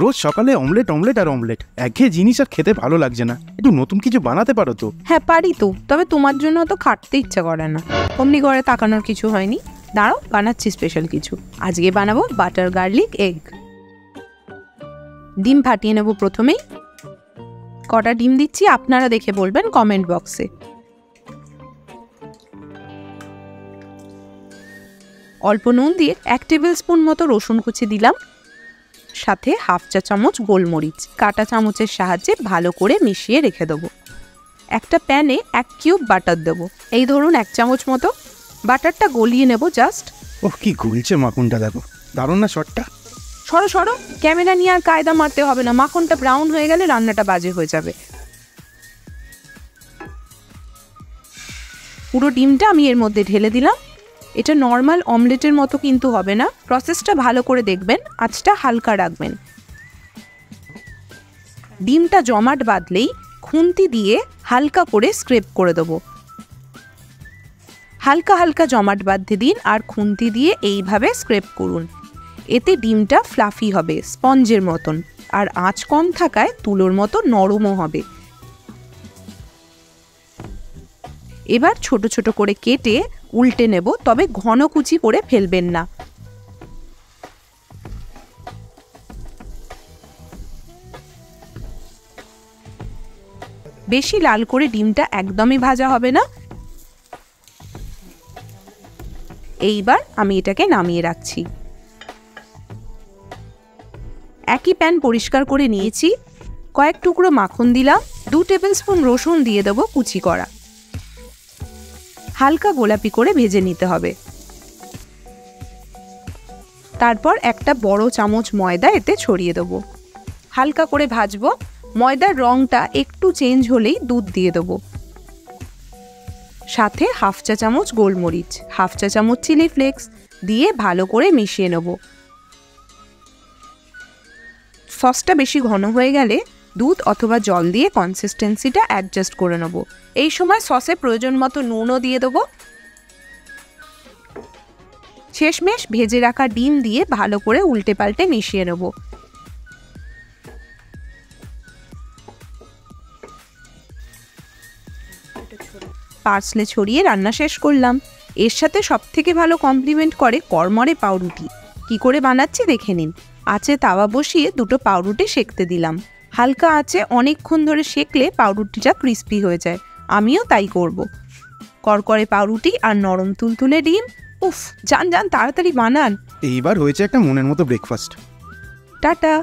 রোজ সকালে omelette omelette আর omelette, একঘেয়ে জিনিস আর খেতে ভালো লাগছে না। একটু নতুন কিছু বানাতে পারো তো? হ্যাঁ পারি তো, তবে তোমার জন্য তো খাটতে ইচ্ছা করে না। অমনি ঘরে তাকানোর কিছু হয়নি। দাঁড়াও, বানাচ্ছি স্পেশাল কিছু। আজকে বানাবো বাটার গার্লিক এগ। ডিম ফাটিয়ে নেব প্রথমেই। কটা ডিম দিচ্ছি আপনারা দেখে বলবেন কমেন্ট বক্সে। অল্প নুন দিয়ে 1 টেবিল স্পুন মতো রসুন কুচি দিলাম, সাথে হাফ চা চামচ গোলমরিচ কাটা চামচের সাহায্যে ভালো করে মিশিয়ে রেখে দেবো। একটা প্যানে 1 কিউব বাটার দেবো, এই ধরুন 1 চামচ মতো। বাটারটা গলিয়ে নেব জাস্ট। ওহ, কি গলছে মাখনটা, দেখো দারুণ না শটটা। সরো সরো, ক্যামেরা নিয়ে আর কায়দা মারতে হবে না। মাখনটা ব্রাউন হয়ে গেলে রান্নাটা বাজে হয়ে যাবে। পুরো ডিমটা আমি এর মধ্যে ঢেলে দিলাম। এটা নর্মাল অমলেটের মতো কিন্তু হবে না। প্রসেসটা ভালো করে দেখবেন, আঁচটা হালকা রাখবেন। ডিমটা জমাট বাঁধলেই খুন্তি দিয়ে হালকা করে স্ক্রেপ করে দেবো। হালকা হালকা জমাট বাঁধতে দিন আর খুন্তি দিয়ে এইভাবে স্ক্রেপ করুন। এতে ডিমটা ফ্লাফি হবে, স্পঞ্জের মতন, আর আঁচ কম থাকায় তুলোর মতো নরমও হবে। এবার ছোট ছোট করে কেটে উল্টে নেব, তবে ঘন কুচি করে ফেলবেন না। বেশি লাল করে ডিমটা একদমই ভাজা হবে না। এইবার আমি এটাকে নামিয়ে রাখছি। একই প্যান পরিষ্কার করে নিয়েছি। কয়েক টুকরো মাখন দিলাম, 2 টেবিল স্পুন রসুন দিয়ে দেবো কুচি করা। হালকা গোলাপি করে ভেজে নিতে হবে। তারপর একটা বড় চামচ ময়দা এতে ছড়িয়ে দেবো। হালকা করে ভাজবো। ময়দার রংটা একটু চেঞ্জ হলেই দুধ দিয়ে দেবো, সাথে হাফ চা চামচ গোলমরিচ, হাফ চা চামচ চিলি ফ্লেক্স দিয়ে ভালো করে মিশিয়ে নেব। সসটা বেশি ঘন হয়ে গেলে দুধ অথবা জল দিয়ে কনসিস্টেন্সিটা অ্যাডজাস্ট করে নেব। এই সময় সসে প্রয়োজন মতো নুনও দিয়ে দেবো। শেষমেশ ভেজে রাখা ডিম দিয়ে ভালো করে উল্টে পাল্টে মিশিয়ে নেব। পার্সলে ছড়িয়ে রান্না শেষ করলাম। এর সাথে সবথেকে ভালো কমপ্লিমেন্ট করে কড়মড়ে পাউরুটি। কি করে বানাচ্ছি দেখে নিন। আঁচে তাওয়া বসিয়ে 2টো পাউরুটি সেঁকতে দিলাম। হালকা আঁচে অনেকক্ষণ ধরে সেঁকলে পাউরুটিটা ক্রিস্পি হয়ে যায়। আমিও তাই করব। করকরে পাউরুটি আর নরম তুলতুলে ডিম। উফ, যান যান তাড়াতাড়ি বানান। এইবার হয়েছে একটা মনের মতো ব্রেকফাস্ট। টাটা।